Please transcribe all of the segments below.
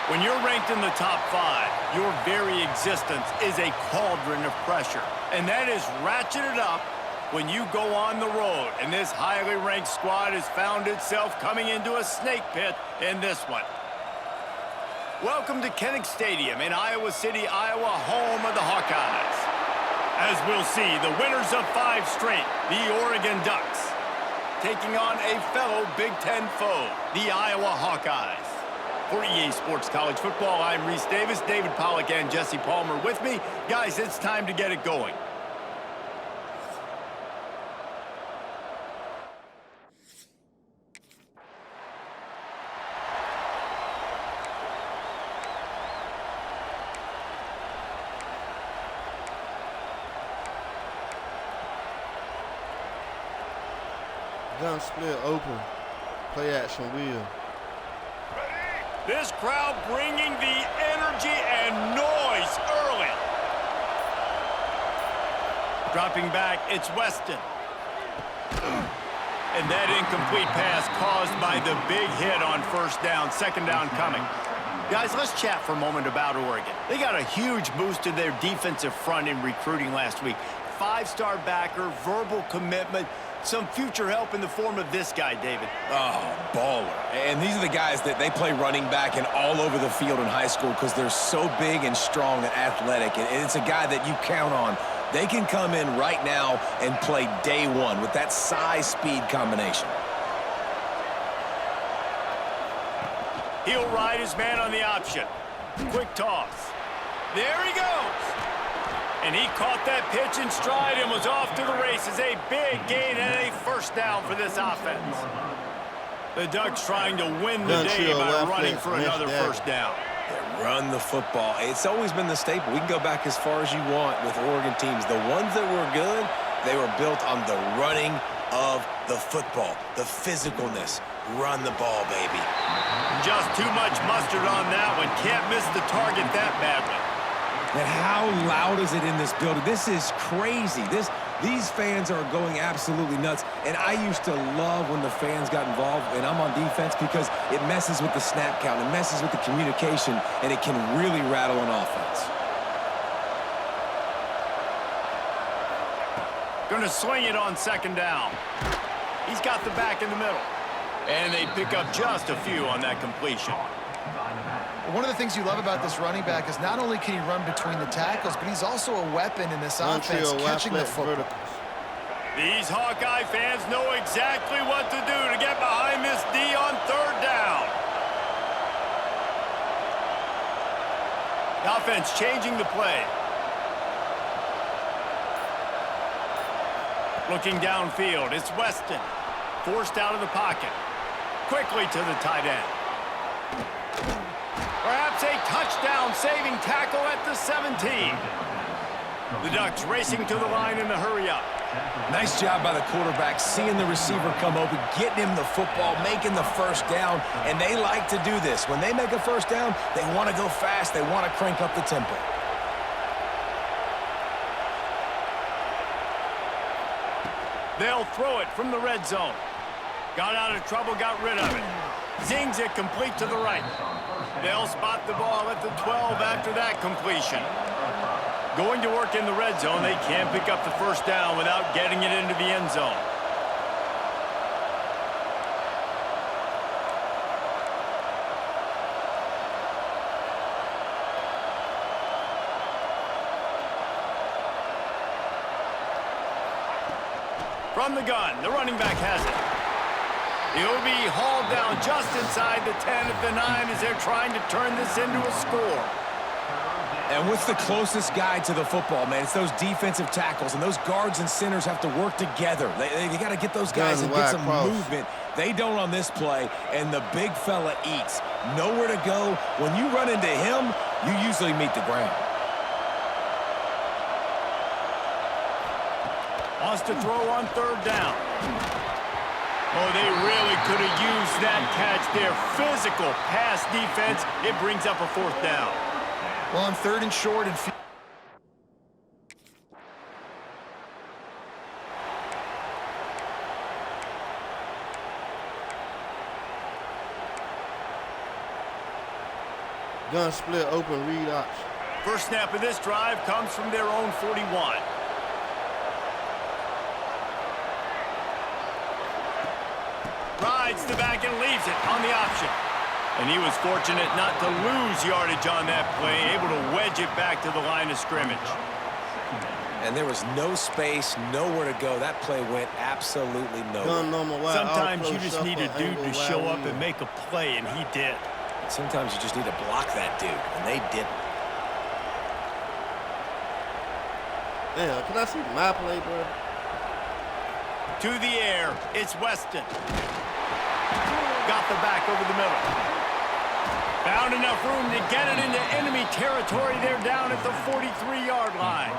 When you're ranked in the top 5, your very existence is a cauldron of pressure. And that is ratcheted up when you go on the road. And this highly ranked squad has found itself coming into a snake pit in this one. Welcome to Kinnick Stadium in Iowa City, Iowa, home of the Hawkeyes. As we'll see, the winners of 5 straight, the Oregon Ducks, taking on a fellow Big Ten foe, the Iowa Hawkeyes. For EA Sports College Football, I'm Reese Davis, David Pollack, and Jesse Palmer with me. Guys, it's time to get it going. Gun split open. Play action wheel. This crowd bringing the energy and noise early. Dropping back, it's Weston. And that incomplete pass caused by the big hit on first down, second down coming. Guys, let's chat for a moment about Oregon. They got a huge boost to their defensive front in recruiting last week. 5-star backer, verbal commitment, some future help in the form of this guy, David. Oh, baller. And these are the guys that they play running back and all over the field in high school because they're so big and strong and athletic. And it's a guy that you count on. They can come in right now and play day one with that size-speed combination. He'll ride his man on the option. Quick toss. There he goes. And he caught that pitch in stride and was off to the races. A big gain and a first down for this offense. The Ducks trying to win the day by running for another first down. Yeah, run the football. It's always been the staple. We can go back as far as you want with Oregon teams. The ones that were good, they were built on the running of the football, the physicalness. Run the ball, baby. Just too much mustard on that one. Can't miss the target that badly. And how loud is it in this building? This is crazy. These fans are going absolutely nuts. And I used to love when the fans got involved, and I'm on defense, because it messes with the snap count, it messes with the communication, and it can really rattle an offense. Gonna swing it on second down. He's got the back in the middle. And they pick up just a few on that completion. One of the things you love about this running back is not only can he run between the tackles, but he's also a weapon in this offense, catching the football. These Hawkeye fans know exactly what to do to get behind this D on third down. The offense changing the play. Looking downfield, it's Weston. Forced out of the pocket. Quickly to the tight end. Perhaps a touchdown-saving tackle at the 17. The Ducks racing to the line in the hurry-up. Nice job by the quarterback, seeing the receiver come open, getting him the football, making the first down, and they like to do this. When they make a first down, they want to go fast, they want to crank up the tempo. They'll throw it from the red zone. Got out of trouble, got rid of it. Zings it complete to the right. They'll spot the ball at the 12 after that completion. Going to work in the red zone, they can't pick up the first down without getting it into the end zone. From the gun, the running back has it. He'll be hauled down just inside the 10 at the 9 as they're trying to turn this into a score. And what's the closest guy to the football, man? It's those defensive tackles, and those guards and centers have to work together. They got to get those guys and get some movement. They don't on this play, and the big fella eats. Nowhere to go. When you run into him, you usually meet the ground. Wants to throw on third down. Oh, they really could have used that catch there. Physical pass defense. It brings up a fourth down. Well, on third and short and Gun split open, read option. First snap of this drive comes from their own 41. Rides the back and leaves it on the option. And he was fortunate not to lose yardage on that play, able to wedge it back to the line of scrimmage. And there was no space, nowhere to go. That play went absolutely nowhere. Sometimes you just need a dude to show up and make a play, and he did. Sometimes you just need to block that dude, and they didn't. Damn, can I see my play, bro? To the air, it's Weston. Got the back over the middle. Found enough room to get it into enemy territory. They're down at the 43-yard line.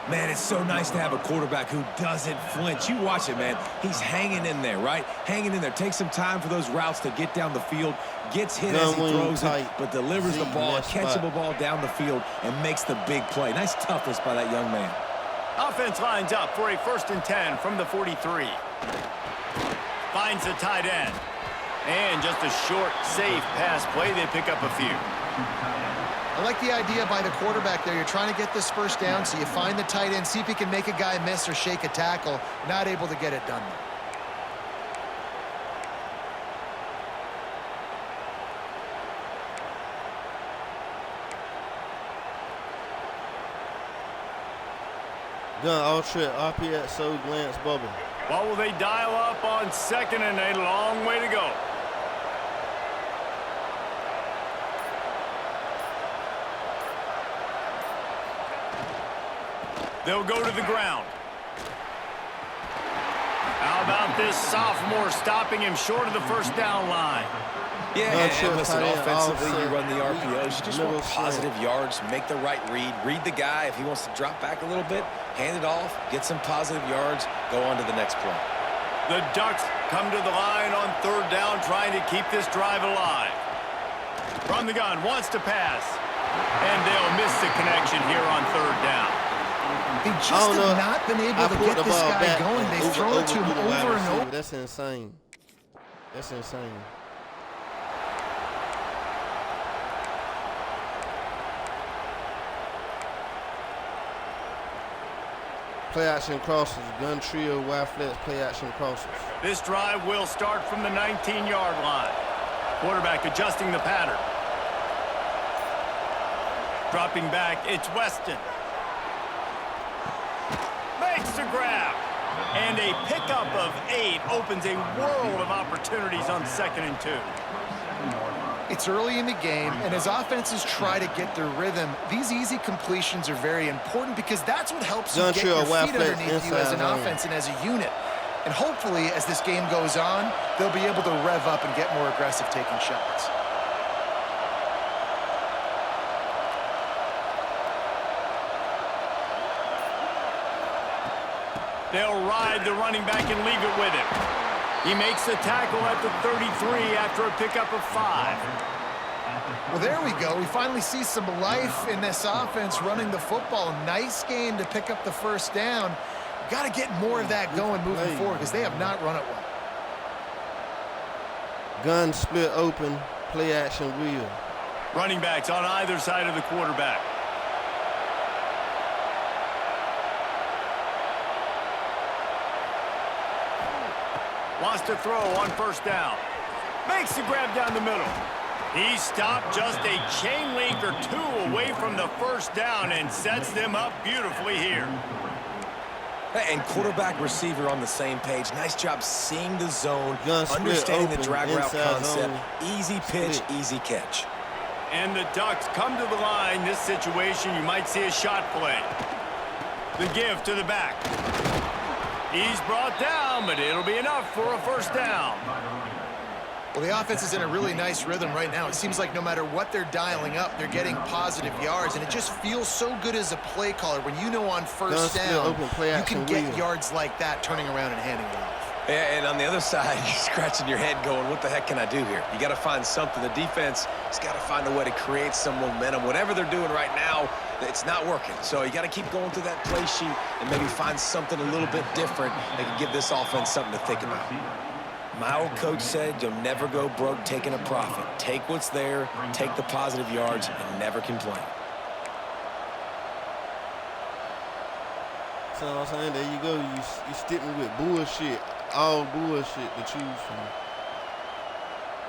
Man, it's so nice to have a quarterback who doesn't flinch. You watch it, man. He's hanging in there, right? Hanging in there. Takes some time for those routes to get down the field. Gets hit as he throws it, but delivers the ball, a catchable ball down the field, and makes the big play. Nice toughness by that young man. Offense lines up for a 1st and 10 from the 43. Finds the tight end. And just a short, safe pass play. They pick up a few. I like the idea by the quarterback there. You're trying to get this first down, so you find the tight end, see if he can make a guy miss or shake a tackle. Not able to get it done. Gun all trip, RPX, so glance bubble. What will they dial up on 2nd and a long way to go? They'll go to the ground. How about this sophomore stopping him short of the 1st down line? Yeah, and listen, offensively, you run the RPOs. You just want positive yards, make the right read the guy. If he wants to drop back a little bit, hand it off, get some positive yards, go on to the next play. The Ducks come to the line on 3rd down, trying to keep this drive alive. From the gun, wants to pass. And they'll miss the connection here on 3rd down. They just have not been able to get this guy going. They've thrown it to him over and over. That's insane. That's insane. Play action crosses, gun trio, wide flex, play action crosses. This drive will start from the 19-yard line. Quarterback adjusting the pattern. Dropping back, it's Weston. Makes the grab. And a pickup of 8 opens a world of opportunities on 2nd and 2. It's early in the game, and as offenses try to get their rhythm, these easy completions are very important because that's what helps you get your feet underneath you as an offense and as a unit. And hopefully, as this game goes on, they'll be able to rev up and get more aggressive taking shots. They'll ride the running back and leave it with him. He makes the tackle at the 33 after a pickup of 5. Well, there we go. We finally see some life in this offense running the football. Nice game to pick up the 1st down. Got to get more of that going moving forward because they have not run it well. Gun split open, play action wheel. Running backs on either side of the quarterback. Wants to throw on 1st down. Makes the grab down the middle. He stopped just a chain link or 2 away from the 1st down and sets them up beautifully here. And quarterback receiver on the same page. Nice job seeing the zone, understanding the drag route concept. Easy pitch, easy catch. And the Ducks come to the line. This situation, you might see a shot play. The give to the back. He's brought down, but it'll be enough for a 1st down. Well, the offense is in a really nice rhythm right now. It seems like no matter what they're dialing up, they're getting positive yards, and it just feels so good as a play caller when you know on 1st down you can get yards like that turning around and handing it off. Yeah, and on the other side, you're scratching your head going, what the heck can I do here? You got to find something. The defense has got to find a way to create some momentum. Whatever they're doing right now, it's not working. So you got to keep going through that play sheet and maybe find something a little bit different that can give this offense something to think about. My old coach said you'll never go broke taking a profit. Take what's there, take the positive yards, and never complain. So I'm saying, there you go. You stick me with bullshit, all bullshit to choose from.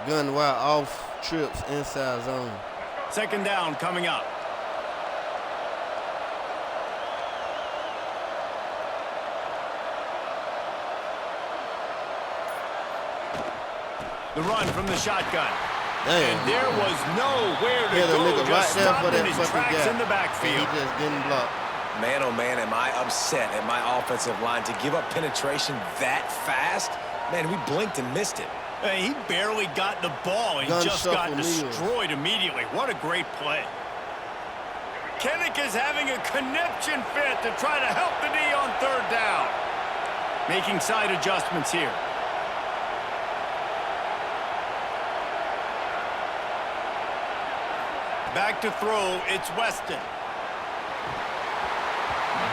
Gun wide off trips inside zone. Second down coming up. The run from the shotgun. Damn. And there was nowhere to the go. nigga right Just there for stopped in that his fucking tracks guy. in the backfield. And he just didn't block. Man, oh man, am I upset at my offensive line to give up penetration that fast? Man, we blinked and missed it. He barely got the ball. He Gun just got shuffle destroyed immediately. What a great play. Kinnick is having a conniption fit to try to help the D on third down. Making side adjustments here. Back to throw, it's Weston.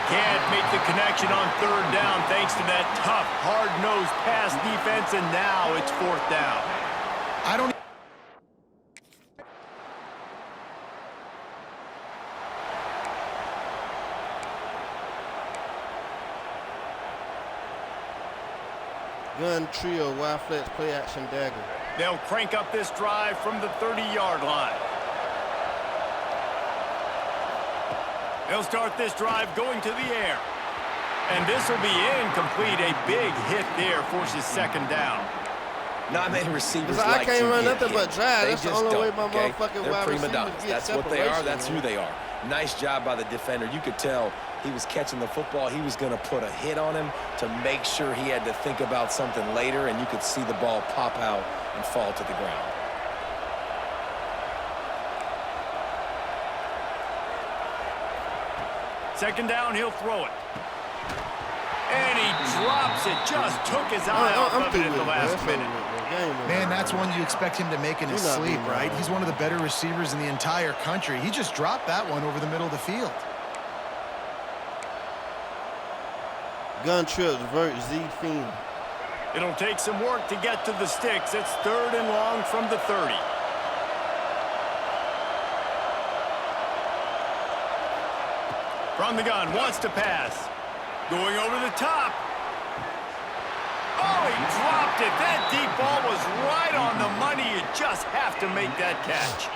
Can't make the connection on third down thanks to that tough, hard-nosed pass defense, and now it's fourth down. I don't... Gun trio, wide flex, play action dagger. They'll crank up this drive from the 30-yard line. They'll start this drive going to the air. And this will be incomplete. A big hit there forces second down. Not many receivers I like can't to run get nothing hit. but drive. They That's the just only way don't, my okay? motherfucking They're wide prima receivers donnas. get That's what they are. separation, That's who man. they are. Nice job by the defender. You could tell he was catching the football. He was going to put a hit on him to make sure he had to think about something later, and you could see the ball pop out and fall to the ground. Second down, he'll throw it. And he drops it. Just took his eye off of it at the last minute. Man, that's one you expect him to make in his sleep, right? He's one of the better receivers in the entire country. He just dropped that one over the middle of the field. Gun trips, vert, Z fiend. It'll take some work to get to the sticks. It's third and long from the 30. From the gun, wants to pass. Going over the top. Oh, he dropped it. That deep ball was right on the money. You just have to make that catch.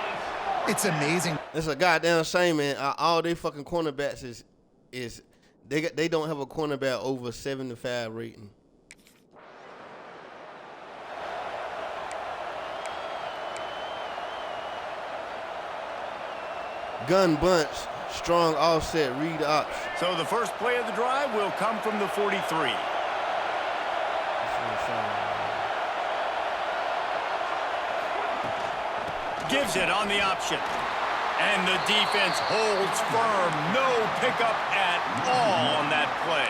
It's amazing. It's a goddamn shame, man. All they fucking cornerbacks is they don't have a cornerback over 75 rating. Gun bunch, strong offset, read option. So the first play of the drive will come from the 43. Gives it on the option. And the defense holds firm. No pickup at all on that play.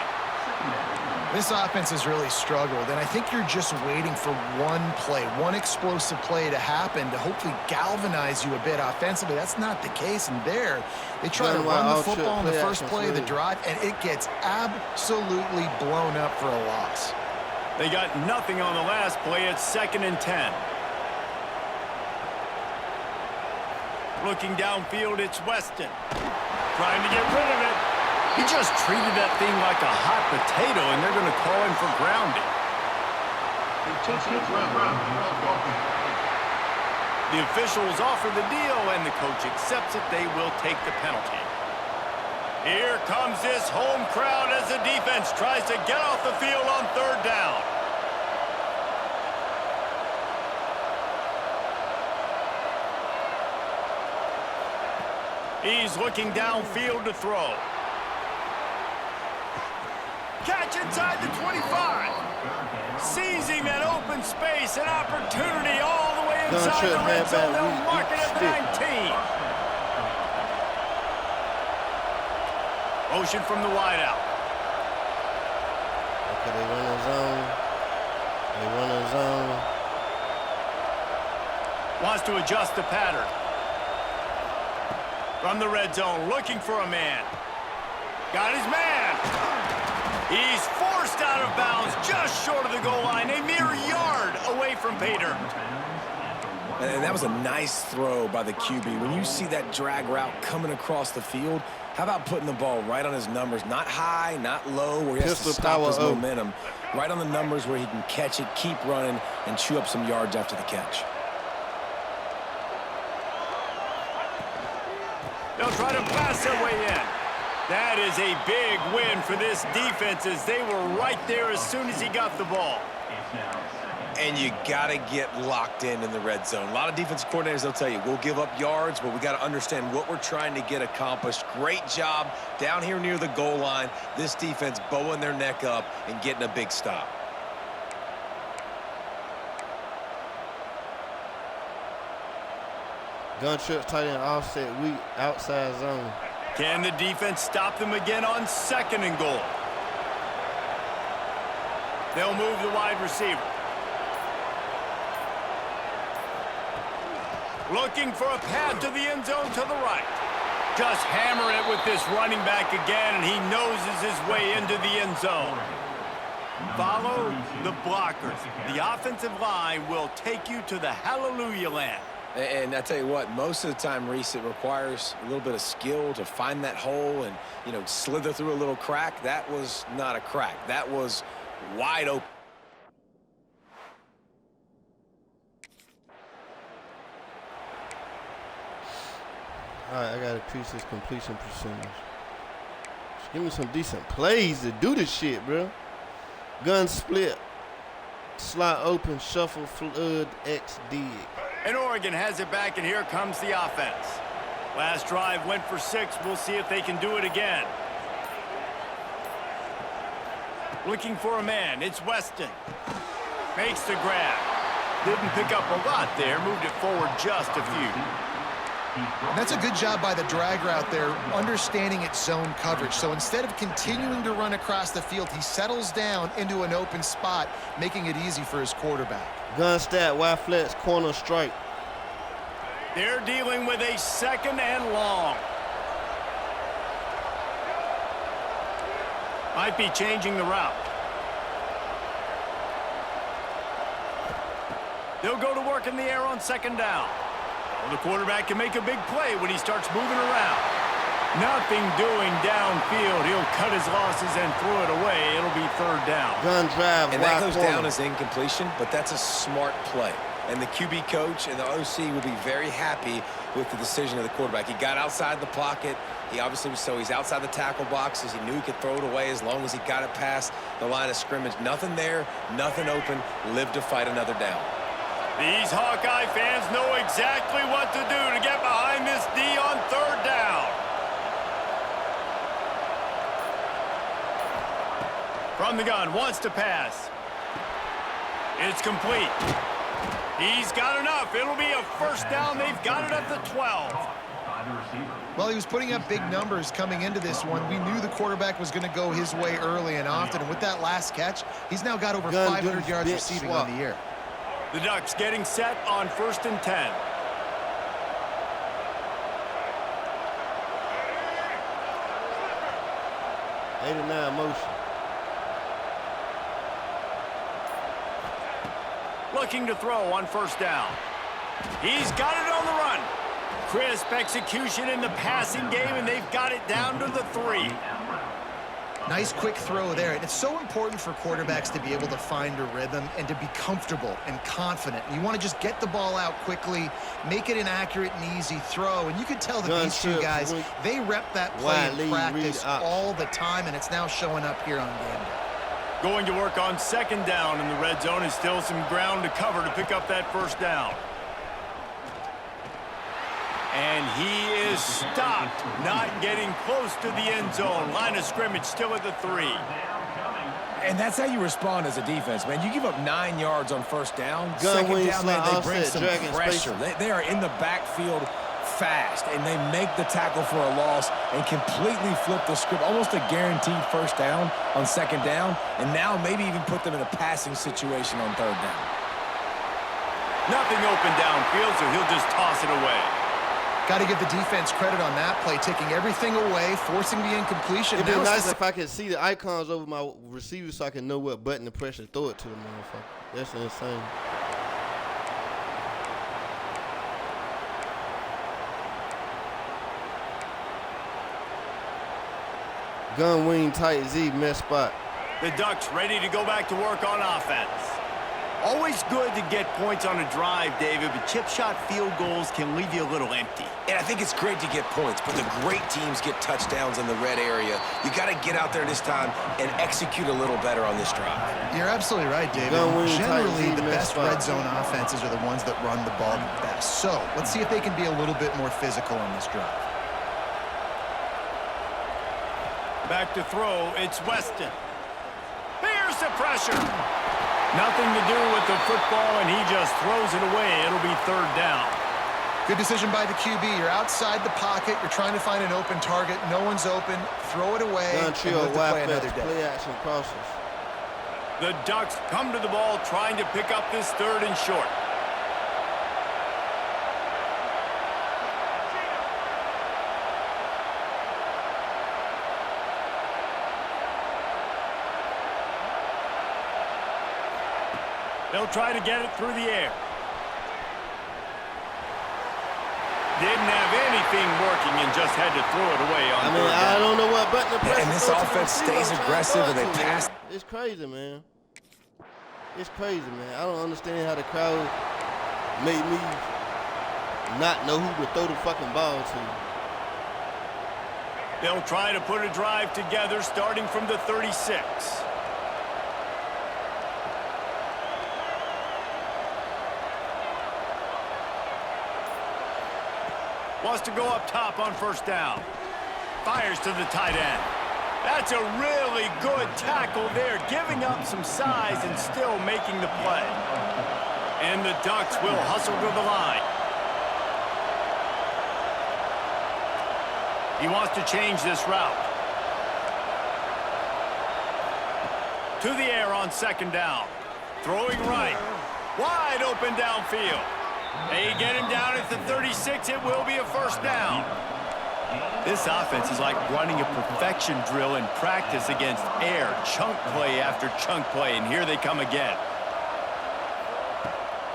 This offense has really struggled, and I think you're just waiting for one play, one explosive play to happen to hopefully galvanize you a bit offensively. That's not the case, and there they try to run the football in the first play of the drive, and it gets absolutely blown up for a loss. They got nothing on the last play. It's 2nd and 10. Looking downfield, it's Weston. Trying to get rid of it. He just treated that thing like a hot potato, and they're going to call him for grounding. The officials offer the deal, and the coach accepts it. They will take the penalty. Here comes this home crowd as the defense tries to get off the field on third down. He's looking downfield to throw. Catch inside the 25. Seizing that open space, an opportunity all the way inside the red zone. They'll mark it at the 19. Motion from the wideout. Okay, they run a zone. They run a zone. Wants to adjust the pattern. From the red zone, looking for a man. Got his man. He's forced out of bounds just short of the goal line, a mere yard away from Pater. And that was a nice throw by the QB. When you see that drag route coming across the field, how about putting the ball right on his numbers? Not high, not low, where he has to stop his momentum. Right on the numbers where he can catch it, keep running, and chew up some yards after the catch. They'll try to pass their way in. That is a big win for this defense as they were right there as soon as he got the ball. And you got to get locked in the red zone. A lot of defensive coordinators, they'll tell you, we'll give up yards, but we got to understand what we're trying to get accomplished. Great job down here near the goal line. This defense bowing their neck up and getting a big stop. Gun trips, tight end offset, weak, outside zone. Can the defense stop them again on 2nd and goal? They'll move the wide receiver. Looking for a path to the end zone to the right. Just hammering it with this running back again, and he noses his way into the end zone. Follow the blockers. The offensive line will take you to the hallelujah land. And I tell you what, most of the time, Reese, it requires a little bit of skill to find that hole and, you know, slither through a little crack. That was not a crack. That was wide open. All right, I got to increase his completion percentage. Just give me some decent plays to do this shit, bro. Gun split, slot open, shuffle, flood, X, dig. And Oregon has it back, and here comes the offense. Last drive went for 6. We'll see if they can do it again. Looking for a man. It's Weston. Makes the grab. Didn't pick up a lot there. Moved it forward just a few. And that's a good job by the drag route there, understanding its zone coverage. So instead of continuing to run across the field, he settles down into an open spot, making it easy for his quarterback. Gun stat, Y flex, corner strike. They're dealing with a 2nd and long. Might be changing the route. They'll go to work in the air on 2nd down. The quarterback can make a big play when he starts moving around. Nothing doing downfield. He'll cut his losses and throw it away. It'll be 3rd down. Gun drive, and that goes down as incompletion, but that's a smart play. And the QB coach and the OC will be very happy with the decision of the quarterback. He got outside the pocket. He obviously was he's outside the tackle boxes. He knew he could throw it away as long as he got it past the line of scrimmage. Nothing there, nothing open. Live to fight another down. These Hawkeye fans know exactly what to do to get behind this D on 3rd down. From the gun, wants to pass. It's complete. He's got enough. It'll be a 1st down. They've got it at the 12. Well, he was putting up big numbers coming into this one. We knew the quarterback was going to go his way early and often. And with that last catch, he's now got over 500 yards receiving on the year. The Ducks getting set on 1st and 10. motion. Looking to throw on 1st down. He's got it on the run. Crisp execution in the passing game, and they've got it down to the 3. Nice quick throw there. And it's so important for quarterbacks to be able to find a rhythm and to be comfortable and confident. You want to just get the ball out quickly, make it an accurate and easy throw. And you can tell that these two guys, they rep that play in practice all the time, and it's now showing up here on game day. Going to work on 2nd down in the red zone, and still some ground to cover to pick up that 1st down. And he is stopped, not getting close to the end zone. Line of scrimmage still at the 3. And that's how you respond as a defense, man. You give up 9 yards on 1st down. 2nd down, man, they bring some pressure. They are in the backfield fast, and they make the tackle for a loss and completely flip the script. Almost a guaranteed 1st down on 2nd down, and now maybe even put them in a passing situation on 3rd down. Nothing open downfield, so he'll just toss it away. Got to give the defense credit on that play, taking everything away, forcing the incompletion. It'd be nice if I could see the icons over my receivers so I can know what button to press and throw it to the motherfucker. That's insane. Gun wing tight Z, mess spot. The Ducks ready to go back to work on offense. Always good to get points on a drive, David, but chip shot field goals can leave you a little empty. And I think it's great to get points, but the great teams get touchdowns in the red area. You got to get out there this time and execute a little better on this drive. You're absolutely right, David. Generally, the best red zone offenses are the ones that run the ball the best. So let's see if they can be a little bit more physical on this drive. Back to throw, it's Weston. Here's the pressure. Nothing to do with the football, and he just throws it away. It'll be third down. Good decision by the QB. You're outside the pocket. You're trying to find an open target. No one's open. Throw it away. Gun trio, play action crosses. The Ducks come to the ball trying to pick up this third and short. They'll try to get it through the air. Didn't have anything working and just had to throw it away on third down. I don't know what button to press. And this offense stays aggressive and they pass. It's crazy, man. It's crazy, man. I don't understand how the crowd made me not know who to throw the fucking ball to. They'll try to put a drive together starting from the 36. Wants to go up top on first down. Fires to the tight end. That's a really good tackle there, giving up some size and still making the play. And the Ducks will hustle to the line. He wants to change this route. To the air on second down. Throwing right. Wide open downfield. They get him down at the 36. It will be a first down. This offense is like running a perfection drill in practice against air. Chunk play after chunk play, and here they come again.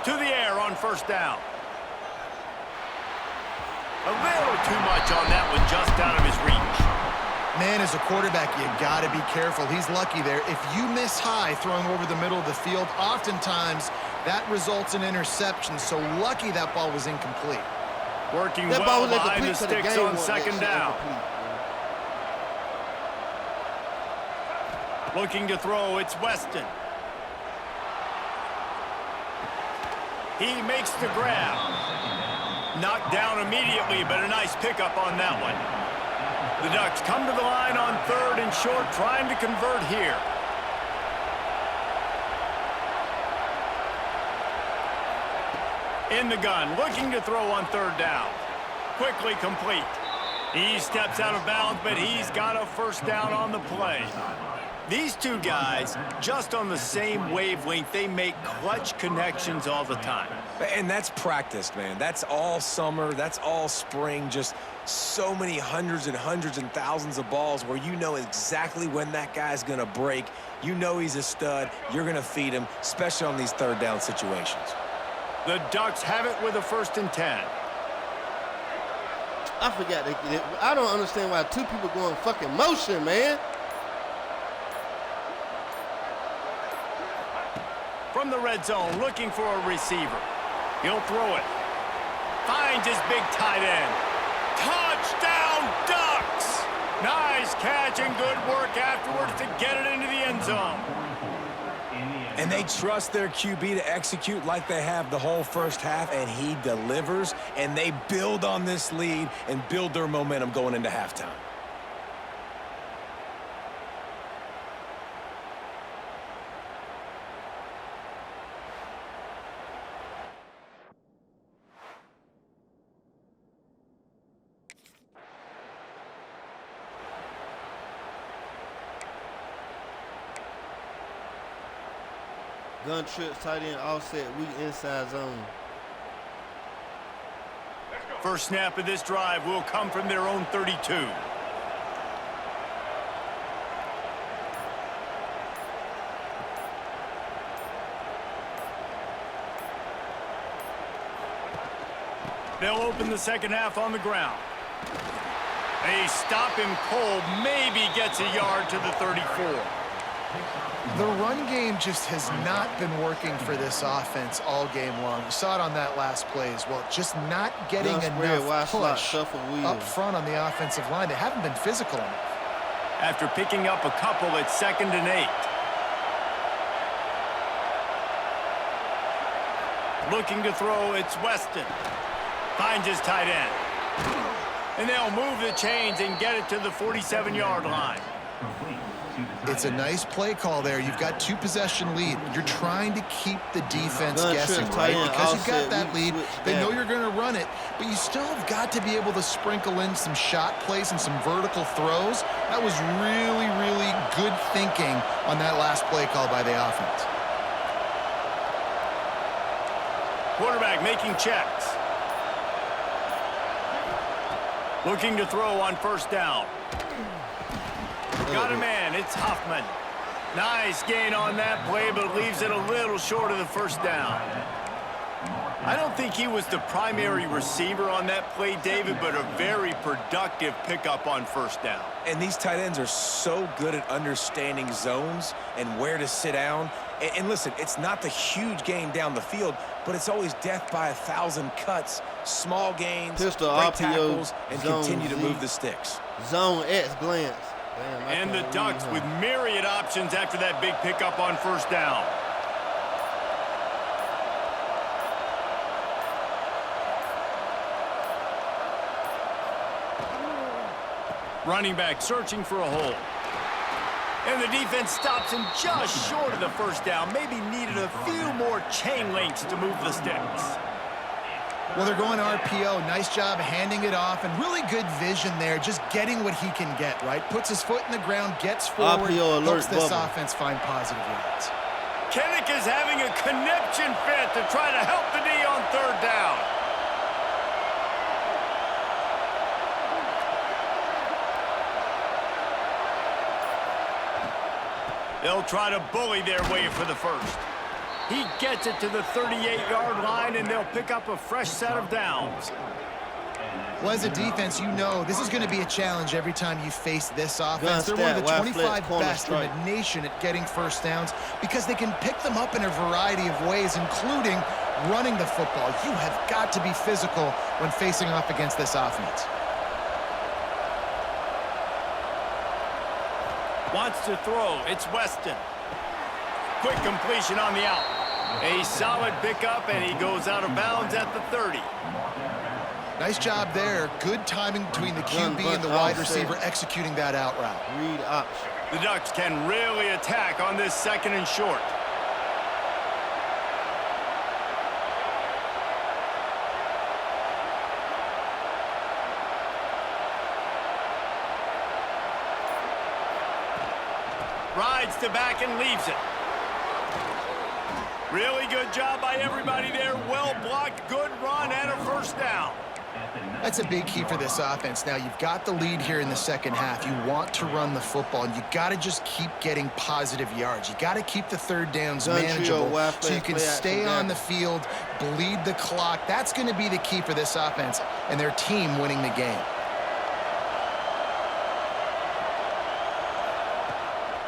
To the air on first down. A little too much on that one, just out of his reach. Man, as a quarterback, you got to be careful. He's lucky there. If you miss high throwing over the middle of the field, oftentimes that results in interception. So lucky that ball was incomplete. Working well behind the sticks on second down. Looking to throw, it's Weston. He makes the grab. Knocked down immediately, but a nice pickup on that one. The Ducks come to the line on third and short, trying to convert here. In the gun, looking to throw on third down. Quickly complete. He steps out of bounds, but he's got a first down on the play. These two guys, just on the same wavelength, they make clutch connections all the time. And that's practice, man. That's all summer. That's all spring. Just so many hundreds and thousands of balls where you know exactly when that guy's going to break. You know he's a stud. You're going to feed him, especially on these third down situations. The Ducks have it with a 1st and 10. I forgot. I don't understand why two people going fucking motion, man. From the red zone, looking for a receiver. He'll throw it. Finds his big tight end. Touchdown, Ducks! Nice catch and good work afterwards to get it into the end zone. And they trust their QB to execute like they have the whole first half, and he delivers, and they build on this lead and build their momentum going into halftime. Gun trips, tight end, offset, weak inside zone. First snap of this drive will come from their own 32. They'll open the second half on the ground. They stop him cold, maybe gets a yard to the 34. The run game just has not been working for this offense all game long. You saw it on that last play as well. Just not getting enough push up front on the offensive line. They haven't been physical enough. After picking up a couple at 2nd and 8. Looking to throw, it's Weston. Finds his tight end. And they'll move the chains and get it to the 47-yard line. It's a nice play call there. You've got 2-possession lead. You're trying to keep the defense guessing, right? Because you've got that lead. They know you're going to run it, but you still have got to be able to sprinkle in some shot plays and some vertical throws. That was really, really good thinking on that last play call by the offense. Quarterback making checks. Looking to throw on 1st down. Got a man, it's Huffman. Nice gain on that play, but leaves it a little short of the 1st down. I don't think he was the primary receiver on that play, David, but a very productive pickup on 1st down. And these tight ends are so good at understanding zones and where to sit down. And listen, it's not the huge gain down the field, but it's always death by 1,000 cuts, small gains, break tackles, and continue to move the sticks. Zone X glance. Damn, and the Ducks with myriad options after that big pickup on 1st down. Running back searching for a hole. And the defense stops him just short of the 1st down. Maybe needed a few more chain links to move the sticks. Well, they're going RPO. Nice job handing it off, and really good vision there, just getting what he can get, right? Puts his foot in the ground, gets forward, helps this offense find positive yards. Kinnick is having a conniption fit to try to help the D on 3rd down. They'll try to bully their way for the 1st. He gets it to the 38-yard line, and they'll pick up a fresh set of downs. Well, as a defense, you know this is going to be a challenge every time you face this offense. They're one of the 25 best in the nation at getting 1st downs because they can pick them up in a variety of ways, including running the football. You have got to be physical when facing off against this offense. Wants to throw. It's Weston. Quick completion on the out. A solid pickup, and he goes out of bounds at the 30. Nice job there. Good timing between the QB and the wide receiver executing that out route. Read option. The Ducks can really attack on this 2nd and short. Rides to back and leaves it. Really good job by everybody there. Well blocked, good run, and a 1st down. That's a big key for this offense. Now, you've got the lead here in the 2nd half. You want to run the football, and you got to just keep getting positive yards. You got to keep the 3rd downs manageable so you can stay on the field, bleed the clock. That's going to be the key for this offense and their team winning the game.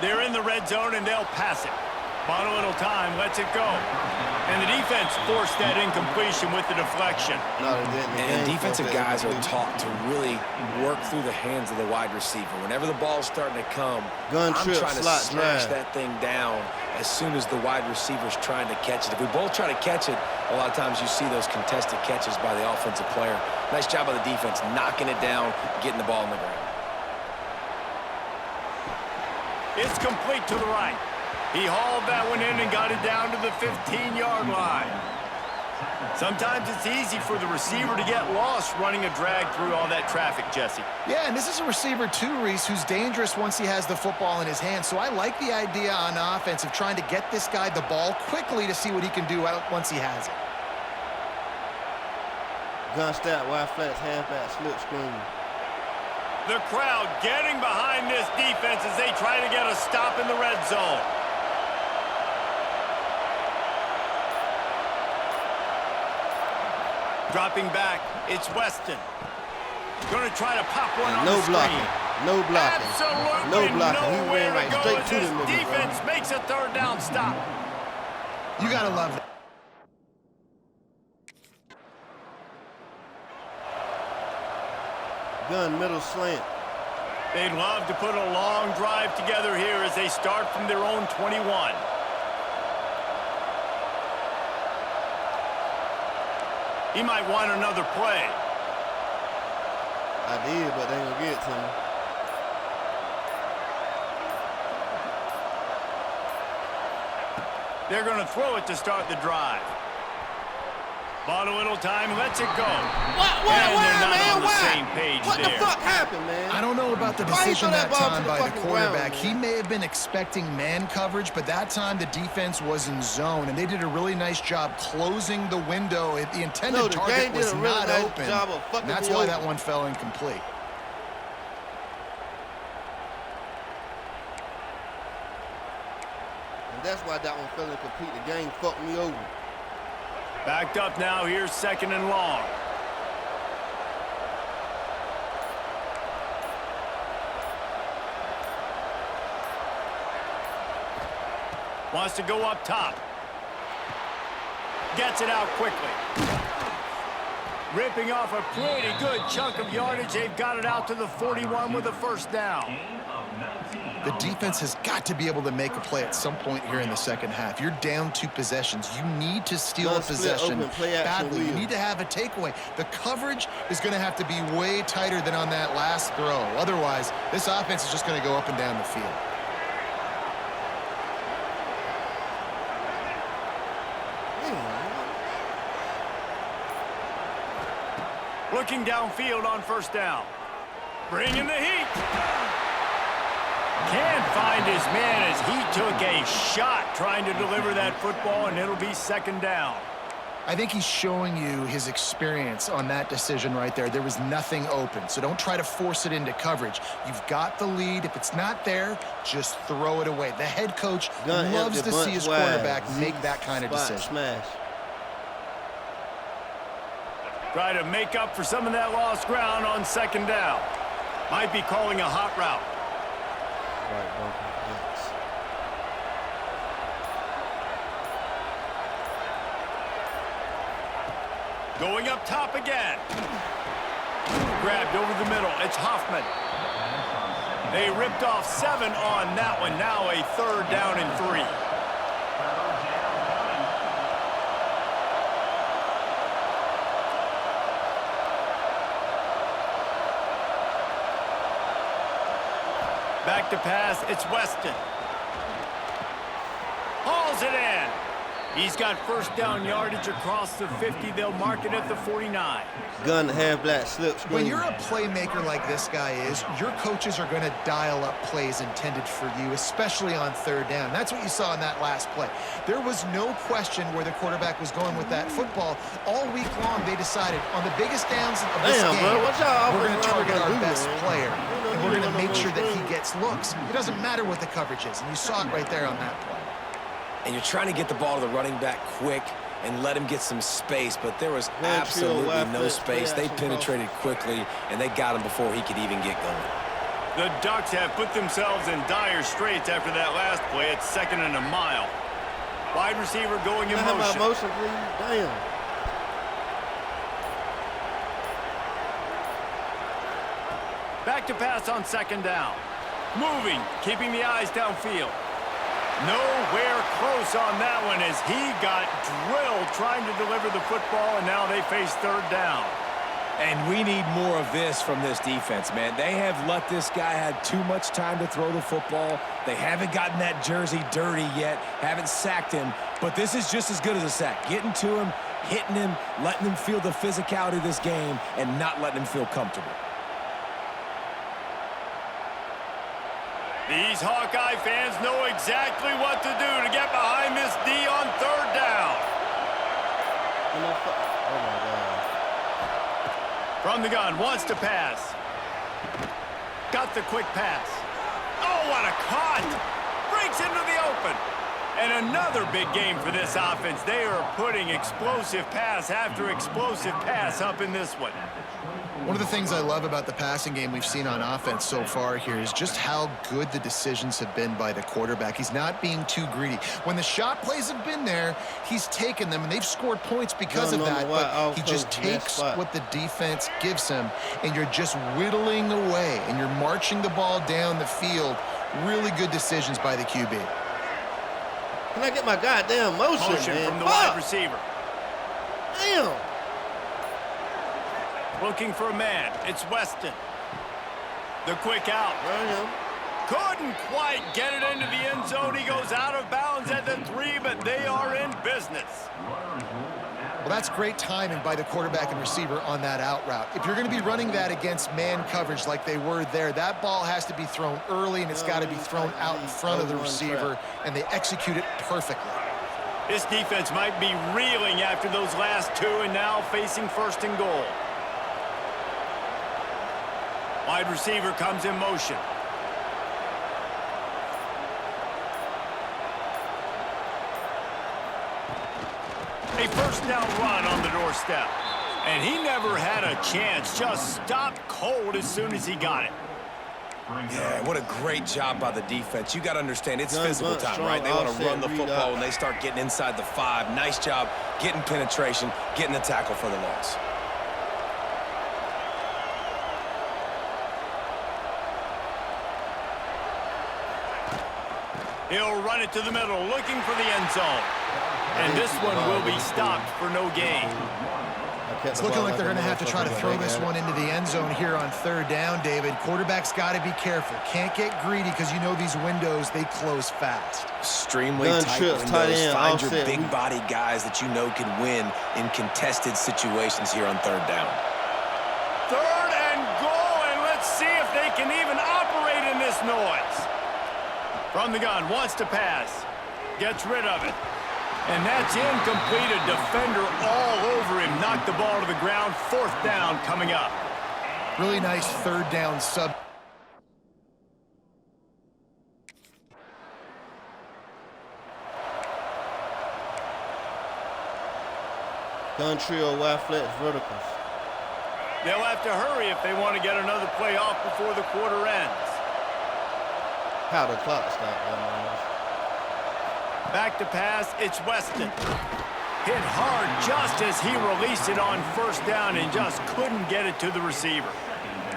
They're in the red zone, and they'll pass it. Bought a little time, lets it go. And the defense forced that incompletion with the deflection. And defensive guys are taught to really work through the hands of the wide receiver. Whenever the ball's starting to come, I'm trying to smash that thing down as soon as the wide receiver's trying to catch it. If we both try to catch it, a lot of times you see those contested catches by the offensive player. Nice job by the defense, knocking it down, getting the ball on the ground. It's complete to the right. He hauled that one in and got it down to the 15-yard line. Sometimes it's easy for the receiver to get lost running a drag through all that traffic, Jesse. Yeah, and this is a receiver too, Reese, who's dangerous once he has the football in his hands. So I like the idea on offense of trying to get this guy the ball quickly to see what he can do once he has it. Gun stat, wide flats, halfback, slip screen. The crowd getting behind this defense as they try to get a stop in the red zone. Dropping back, it's Weston. Going to try to pop one on no the blocking. screen. No blocking. Absolutely no blocking. He nowhere ran right to go straight as to this the nigga, defense bro. makes a third down stop. You got to love that. Gun middle slant. They'd love to put a long drive together here as they start from their own 21. He might want another play. I did, but they ain't gonna get it to me. They're going to throw it to start the drive. Bought a little time, lets it go. And they're not on the same page what there. the fuck happened, man? I don't know about the Why he decision throw that that ball time to the by the fucking quarterback. ground, He man? may have been expecting man coverage, but that time the defense was in zone, and they did a really nice job closing the window. The intended target was not open. And that's why that one fell incomplete. And that's why that one fell incomplete. The game fucked me over. Backed up now, here's 2nd and long. Wants to go up top. Gets it out quickly. Ripping off a pretty good chunk of yardage. They've got it out to the 41 with a first down. The defense has got to be able to make a play at some point here in the second half. You're down 2 possessions. You need to steal a possession badly. You need to have a takeaway. The coverage is going to have to be way tighter than on that last throw. Otherwise, this offense is just going to go up and down the field. Looking downfield on first down. Bringing the heat. Can't find his man as he took a shot trying to deliver that football, and it'll be 2nd down. I think he's showing you his experience on that decision right there. There was nothing open, so don't try to force it into coverage. You've got the lead. If it's not there, just throw it away. The head coach loves to see his quarterback make that kind of decision. Smash. Try to make up for some of that lost ground on 2nd down. Might be calling a hot route. Right, yes. Going up top again. Grabbed over the middle. It's Hoffman. They ripped off 7 on that one. Now a 3rd down and 3. Back to pass, it's Weston. Hauls it in. He's got first down yardage across the 50. They'll mark it at the 49. Gun half black slip screen. When you're a playmaker like this guy is, your coaches are going to dial up plays intended for you, especially on 3rd down. That's what you saw in that last play. There was no question where the quarterback was going with that football. All week long, they decided on the biggest downs of this game, we're going to target our best player, and we're going to make sure that he gets looks. It doesn't matter what the coverage is, and you saw it right there on that play. And you're trying to get the ball to the running back quick and let him get some space, but there was absolutely no space. They penetrated quickly, and they got him before he could even get going. The Ducks have put themselves in dire straits after that last play. It's 2nd and a mile. Wide receiver going in motion. Have my motion, please. Damn. Back to pass on 2nd down. Moving, keeping the eyes downfield. Nowhere close on that one as he got drilled trying to deliver the football, and now they face 3rd down. And we need more of this from this defense, man. They have let this guy have too much time to throw the football. They haven't gotten that jersey dirty yet, haven't sacked him, but this is just as good as a sack. Getting to him, hitting him, letting him feel the physicality of this game, and not letting him feel comfortable. These Hawkeye fans know exactly what to do to get behind this D on 3rd down. Oh, my God. From the gun, wants to pass. Got the quick pass. Oh, what a cut! Breaks into the open. And another big game for this offense. They are putting explosive pass after explosive pass up in this one. One of the things I love about the passing game we've seen on offense so far here is just how good the decisions have been by the quarterback. He's not being too greedy. When the shot plays have been there, he's taken them, and they've scored points because of that. But he just takes what the defense gives him, and you're just whittling away, and you're marching the ball down the field. Really good decisions by the QB. Can I get my goddamn motion man? From the wide receiver. Damn. Looking for a man. It's Weston. The quick out. Couldn't quite get it into the end zone. He goes out of bounds at the 3, but they are in business. Well, that's great timing by the quarterback and receiver on that out route. If you're going to be running that against man coverage like they were there, that ball has to be thrown early, and it's got to be thrown out in front of the receiver, and they execute it perfectly. This defense might be reeling after those last 2 and now facing 1st and goal. Wide receiver comes in motion. A 1st down run on the doorstep. And he never had a chance. Just stopped cold as soon as he got it. Yeah, what a great job by the defense. You got to understand, it's physical time, right? They want to run the football when they start getting inside the 5. Nice job getting penetration, getting the tackle for the loss. He'll run it to the middle, looking for the end zone. And this one will be stopped for no gain. It's looking like they're going to have to try to throw this one into the end zone here on 3rd down, David. Quarterback's got to be careful. Can't get greedy because you know these windows, they close fast. Extremely tight windows. Find your big body guys that you know can win in contested situations here on 3rd down. 3rd and goal, and let's see if they can even operate in this noise. From the gun, wants to pass. Gets rid of it. And that's incomplete. A defender all over him. Knocked the ball to the ground. 4th down coming up. Really nice 3rd down sub. Gun trio, wide flats, verticals. They'll have to hurry if they want to get another play off before the quarter ends. How the clock stopped. Back to pass, it's Weston. Hit hard just as he released it on 1st down and just couldn't get it to the receiver.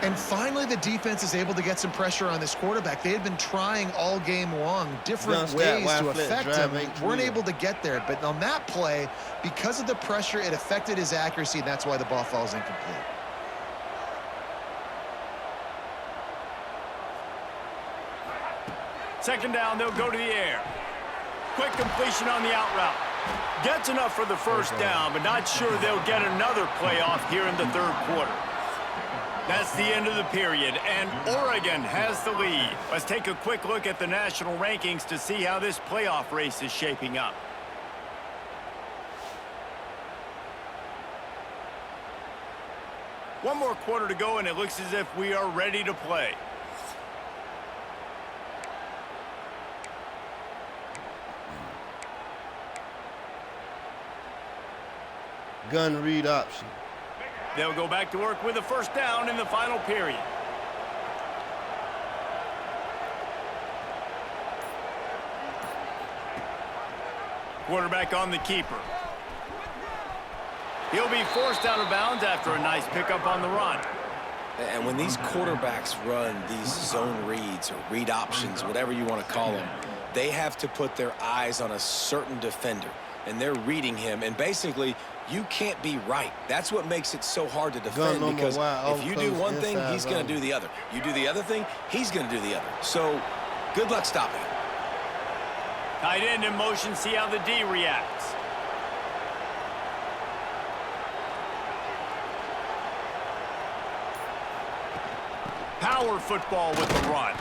And finally, the defense is able to get some pressure on this quarterback. They had been trying all game long, different ways to affect him. Weren't able to get there, but on that play, because of the pressure, it affected his accuracy, and that's why the ball falls incomplete. Second down, they'll go to the air. Quick completion on the out route. Gets enough for the 1st down, but not sure they'll get another play off here in the 3rd quarter. That's the end of the period, and Oregon has the lead. Let's take a quick look at the national rankings to see how this playoff race is shaping up. One more quarter to go, and it looks as if we are ready to play. Gun read option. They'll go back to work with a 1st down in the final period. Quarterback on the keeper. He'll be forced out of bounds after a nice pickup on the run. And when these quarterbacks run these zone reads or read options, whatever you want to call them, they have to put their eyes on a certain defender. And they're reading him, and basically, you can't be right. That's what makes it so hard to defend, because if you do one thing, he's going to do the other. You do the other thing, he's going to do the other. So, good luck stopping him. Tight end in motion, see how the D reacts. Power football with the run.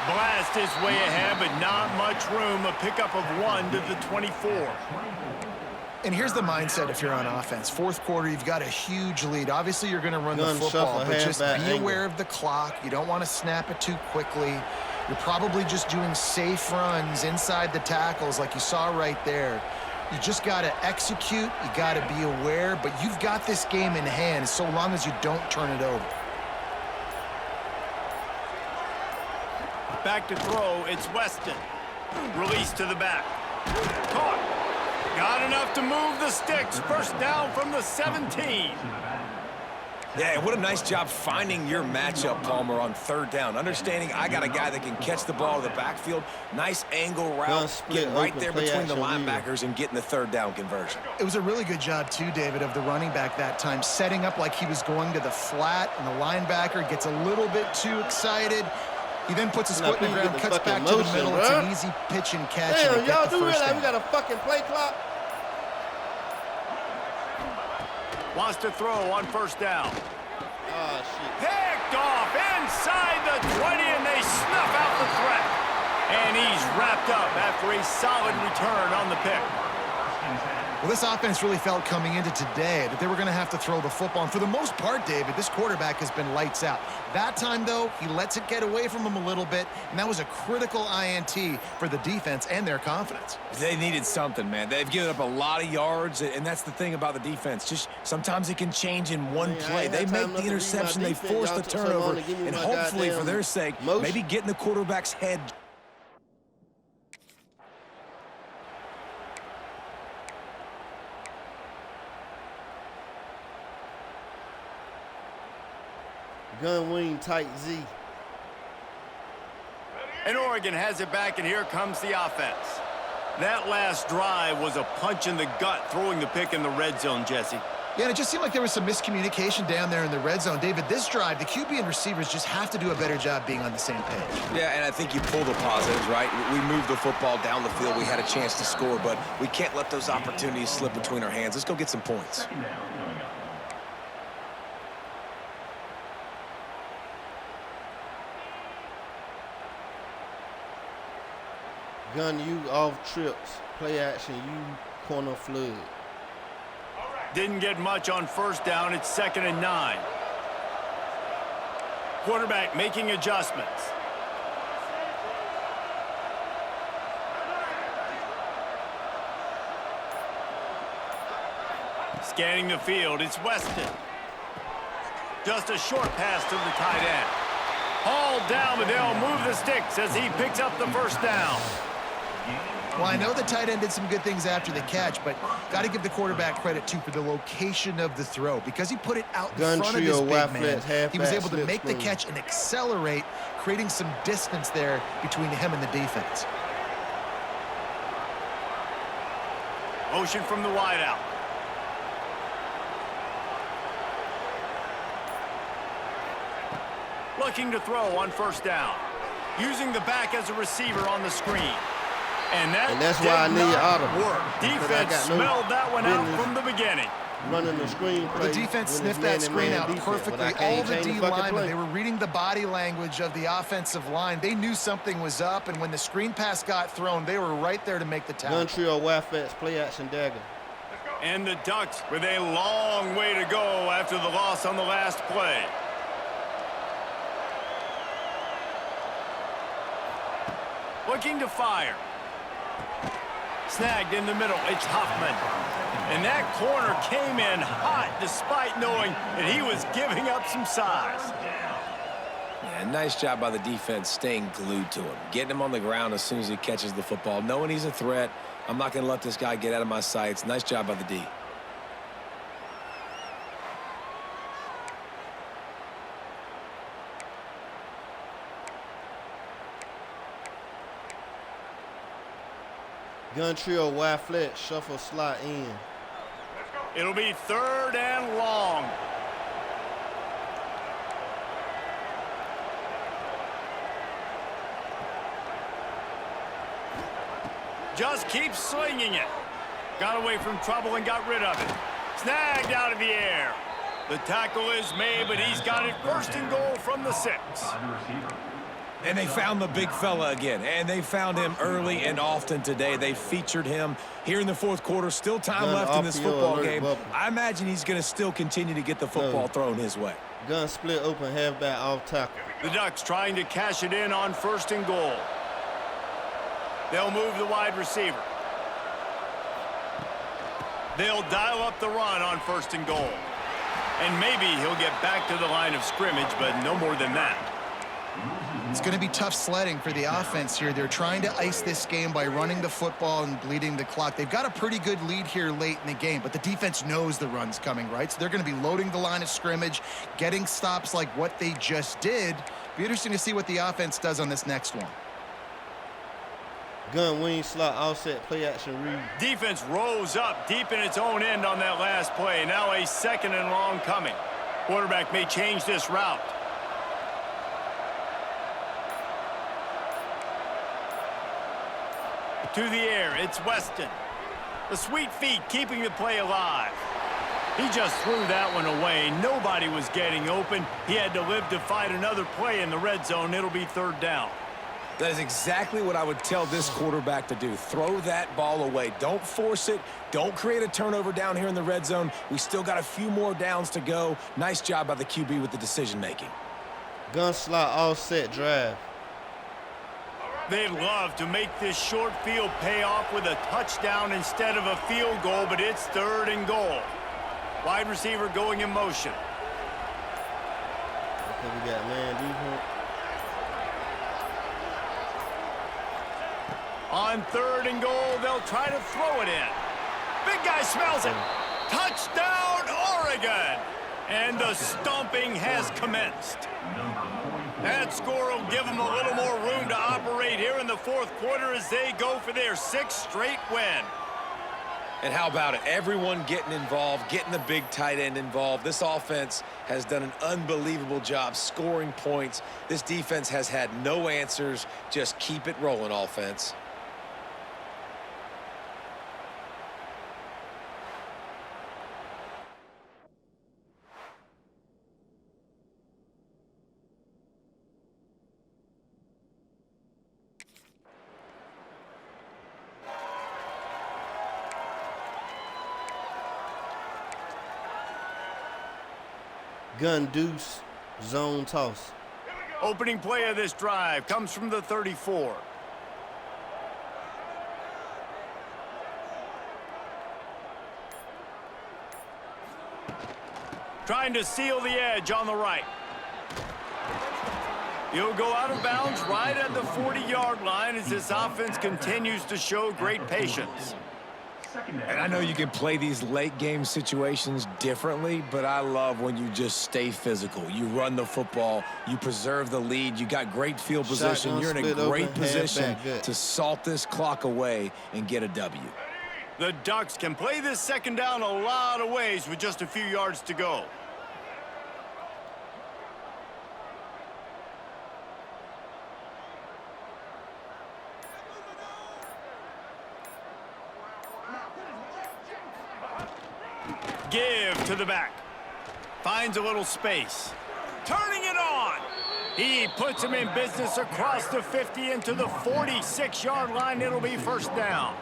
Blast his way ahead, but not much room. A pickup of 1 to the 24. And here's the mindset if you're on offense. 4th quarter, you've got a huge lead. Obviously, you're going to run the football, but just be aware of the clock. You don't want to snap it too quickly. You're probably just doing safe runs inside the tackles like you saw right there. You just got to execute. You got to be aware, but you've got this game in hand so long as you don't turn it over. Back to throw, it's Weston. Release to the back. Caught. Got enough to move the sticks. First down from the 17. Yeah, what a nice job finding your matchup, Palmer, on third down. Understanding I got a guy that can catch the ball to the backfield. Nice angle route, get right there between the linebackers and getting the third down conversion. It was a really good job, too, David, of the running back that time, setting up like he was going to the flat, and the linebacker gets a little bit too excited. He then puts his foot in the ground, cuts back to the middle. It's an easy pitch and catch. Damn, y'all do realize we got a fucking play clock? Wants to throw on first down. Oh, shit. Picked off inside the 20, and they snuff out the threat. And he's wrapped up after a solid return on the pick. Well, this offense really felt coming into today that they were going to have to throw the football. And for the most part, David, this quarterback has been lights out. That time, though, he lets it get away from him a little bit, and that was a critical INT for the defense and their confidence. They needed something, man. They've given up a lot of yards, and that's the thing about the defense. Just sometimes it can change in one play. They make the interception, they force the turnover, and hopefully, for their sake, maybe get in the quarterback's head. Gun wing tight Z. And Oregon has it back, and here comes the offense. That last drive was a punch in the gut, throwing the pick in the red zone, Jesse. Yeah, and it just seemed like there was some miscommunication down there in the red zone. David, this drive, the QB and receivers just have to do a better job being on the same page. Yeah, and I think you pull the positives, right? We moved the football down the field. We had a chance to score, but we can't let those opportunities slip between our hands. Let's go get some points. Gun you off trips. Play action, you corner flood. Didn't get much on first down. It's 2nd and 9. Quarterback making adjustments. Scanning the field, it's Weston. Just a short pass to the tight end. Hauled down, but they'll move the sticks as he picks up the first down. Well, I know the tight end did some good things after the catch, but got to give the quarterback credit, too, for the location of the throw, because he put it out in front of his big man. He was able to make the catch and accelerate, creating some distance there between him and the defense. Motion from the wideout. Looking to throw on first down. Using the back as a receiver on the screen. And that's why I need Audible. Defense smelled that one out from the beginning. Running the screen play. The defense sniffed that screen out perfectly. All the D linemen, they were reading the body language of the offensive line. They knew something was up, and when the screen pass got thrown, they were right there to make the tackle. Gun trio, Wafats, play action dagger. And the Ducks with a long way to go after the loss on the last play. Looking to fire. Snagged in the middle, it's Huffman. And that corner came in hot despite knowing that he was giving up some size. Yeah, nice job by the defense staying glued to him. Getting him on the ground as soon as he catches the football. Knowing he's a threat, I'm not going to let this guy get out of my sights. Nice job by the D. Gun trio, wide flat, shuffle, slot in. It'll be 3rd and long. Just keeps slinging it. Got away from trouble and got rid of it. Snagged out of the air. The tackle is made, but he's got it 1st and goal from the 6. And they found the big fella again, and they found him early and often today. They featured him here in the fourth quarter. Still time left in this football game. I imagine he's going to still continue to get the football thrown his way. Gun split open, halfback off tackle. The Ducks trying to cash it in on 1st and goal. They'll move the wide receiver. They'll dial up the run on 1st and goal. And maybe he'll get back to the line of scrimmage, but no more than that. It's going to be tough sledding for the offense here. They're trying to ice this game by running the football and bleeding the clock. They've got a pretty good lead here late in the game, but the defense knows the run's coming, right? So they're going to be loading the line of scrimmage, getting stops like what they just did. Be interesting to see what the offense does on this next one. Gun wing slot offset play action read. Defense rose up deep in its own end on that last play. Now a 2nd and long coming. Quarterback may change this route. To the air, it's Weston. The sweet feet keeping the play alive. He just threw that one away. Nobody was getting open. He had to live to fight another play in the red zone. It'll be 3rd down. That is exactly what I would tell this quarterback to do. Throw that ball away. Don't force it. Don't create a turnover down here in the red zone. We still got a few more downs to go. Nice job by the QB with the decision-making. Gun slot offset drive. They'd love to make this short field pay off with a touchdown instead of a field goal, but it's 3rd and goal. Wide receiver going in motion. Okay, we got man defense. On 3rd and goal, they'll try to throw it in. Big guy smells it. Touchdown, Oregon! And the stomping has commenced. That score will give them a little more room to operate here in the 4th quarter as they go for their 6th straight win. And how about it? Everyone getting involved, getting the big tight end involved. This offense has done an unbelievable job scoring points. This defense has had no answers. Just keep it rolling, offense. Gun deuce, zone toss. Opening play of this drive comes from the 34. Trying to seal the edge on the right. He'll go out of bounds right at the 40-yard line as this offense continues to show great patience. And I know you can play these late game situations differently, but I love when you just stay physical. You run the football, you preserve the lead, you got great field position. You're in a great position to salt this clock away and get a W. The Ducks can play this 2nd down a lot of ways with just a few yards to go. Give to the back. Finds a little space. Turning it on. He puts him in business across the 50 into the 46-yard line. It'll be 1st down.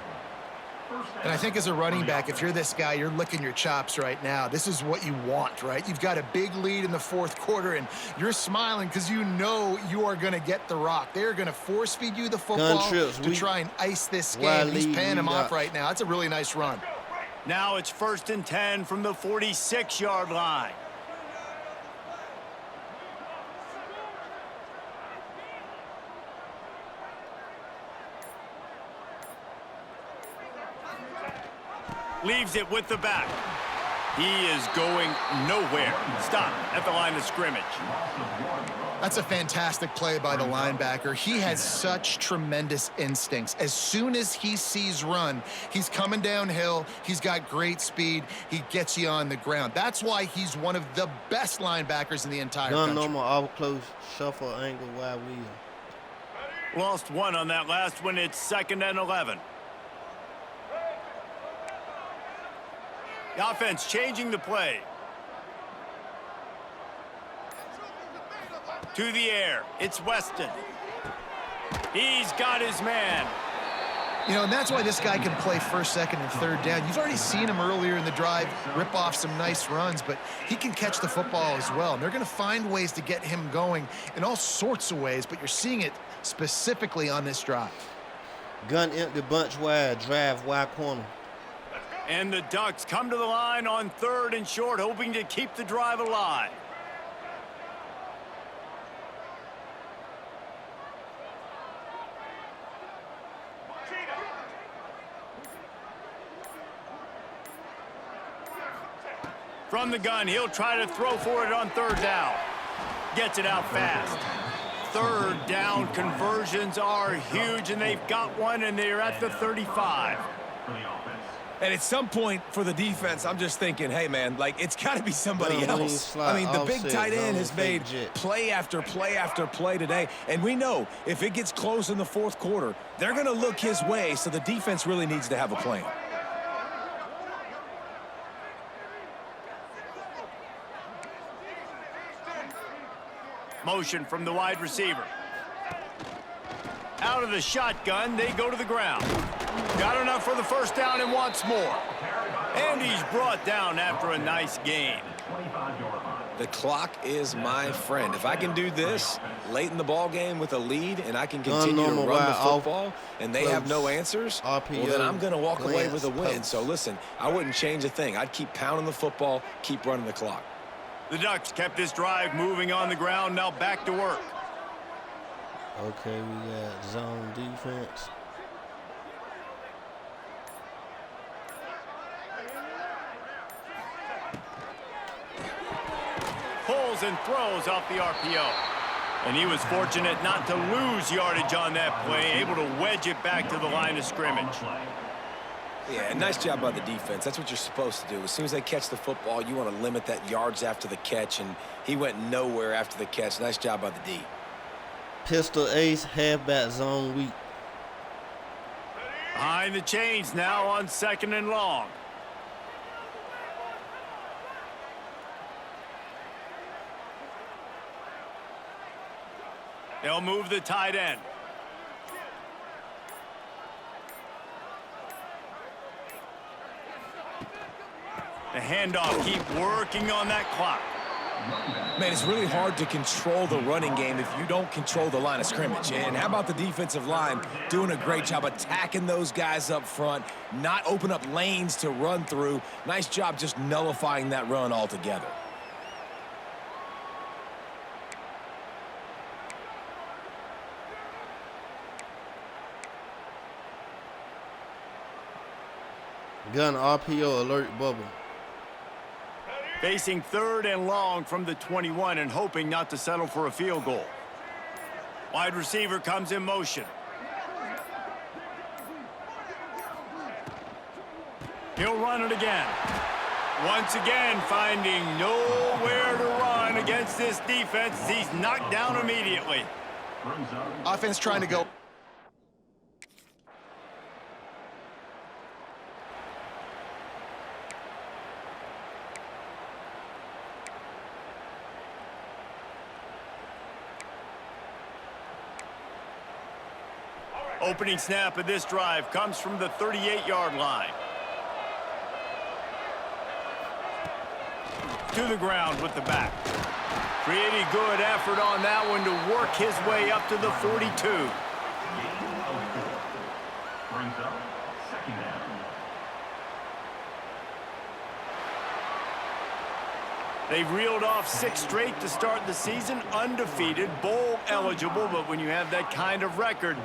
And I think as a running back, if you're this guy, you're licking your chops right now. This is what you want, right? You've got a big lead in the 4th quarter, and you're smiling because you know you are going to get the rock. They're going to force feed you the football to try and ice this game. He's paying him off right now. That's a really nice run. Now it's 1st and 10 from the 46-yard line. Leaves it with the back. He is going nowhere. Stop at the line of scrimmage. That's a fantastic play by the linebacker. He has such tremendous instincts. As soon as he sees run, he's coming downhill. He's got great speed. He gets you on the ground. That's why he's one of the best linebackers in the entire country. Normal, all close, shuffle, angle, wide wheel. Lost one on that last one. It's 2nd and 11. The offense changing the play. To the air, it's Weston. He's got his man. You know, and that's why this guy can play first, second, and third down. You've already seen him earlier in the drive rip off some nice runs, but he can catch the football as well. And they're going to find ways to get him going in all sorts of ways, but you're seeing it specifically on this drive. Gun empty, bunch wide, drive wide corner. And the Ducks come to the line on 3rd and short, hoping to keep the drive alive. From the gun, he'll try to throw for it on 3rd down. Gets it out fast. 3rd down conversions are huge, and they've got one, and they're at the 35. And at some point for the defense, I'm just thinking, hey, man, like, it's got to be somebody else. I mean, the big tight end has made play after play after play today. And we know if it gets close in the 4th quarter, they're going to look his way, so the defense really needs to have a plan. Motion from the wide receiver. Out of the shotgun, they go to the ground. Got enough for the 1st down and wants more. And he's brought down after a nice gain. The clock is my friend. If I can do this late in the ball game with a lead and I can continue to run the football and they have no answers, well, then I'm going to walk away with a win. So listen, I wouldn't change a thing. I'd keep pounding the football, keep running the clock. The Ducks kept this drive moving on the ground, now back to work. Okay, we got zone defense. Pulls and throws off the RPO. And he was fortunate not to lose yardage on that play, able to wedge it back to the line of scrimmage. Yeah, nice job by the defense. That's what you're supposed to do. As soon as they catch the football, you want to limit that yards after the catch, and he went nowhere after the catch. Nice job by the D. Pistol ace, halfback zone weak. Behind the chains now on 2nd and long. They'll move the tight end. The handoff, keep working on that clock. Man, it's really hard to control the running game if you don't control the line of scrimmage. And how about the defensive line doing a great job attacking those guys up front, not open up lanes to run through. Nice job just nullifying that run altogether. Gun RPO alert bubble. Facing 3rd and long from the 21 and hoping not to settle for a field goal. Wide receiver comes in motion. He'll run it again. Once again, finding nowhere to run against this defense. He's knocked down immediately. Offense trying to go. Opening snap of this drive comes from the 38-yard line. To the ground with the back. Pretty good effort on that one to work his way up to the 42. Brings up 2nd down. They've reeled off 6 straight to start the season, undefeated, bowl eligible, but when you have that kind of record,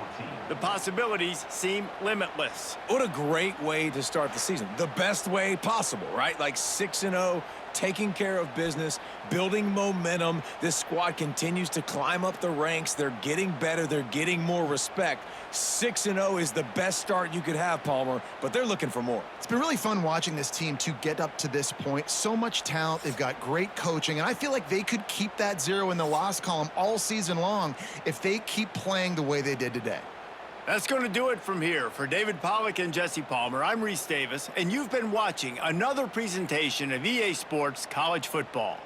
the possibilities seem limitless. What a great way to start the season. The best way possible, right? Like 6-0, taking care of business, building momentum. This squad continues to climb up the ranks. They're getting better. They're getting more respect. 6-0 is the best start you could have, Palmer, but they're looking for more. It's been really fun watching this team to get up to this point. So much talent. They've got great coaching, and I feel like they could keep that 0 in the loss column all season long if they keep playing the way they did today. That's going to do it from here. For David Pollack and Jesse Palmer, I'm Reese Davis, and you've been watching another presentation of EA Sports College Football.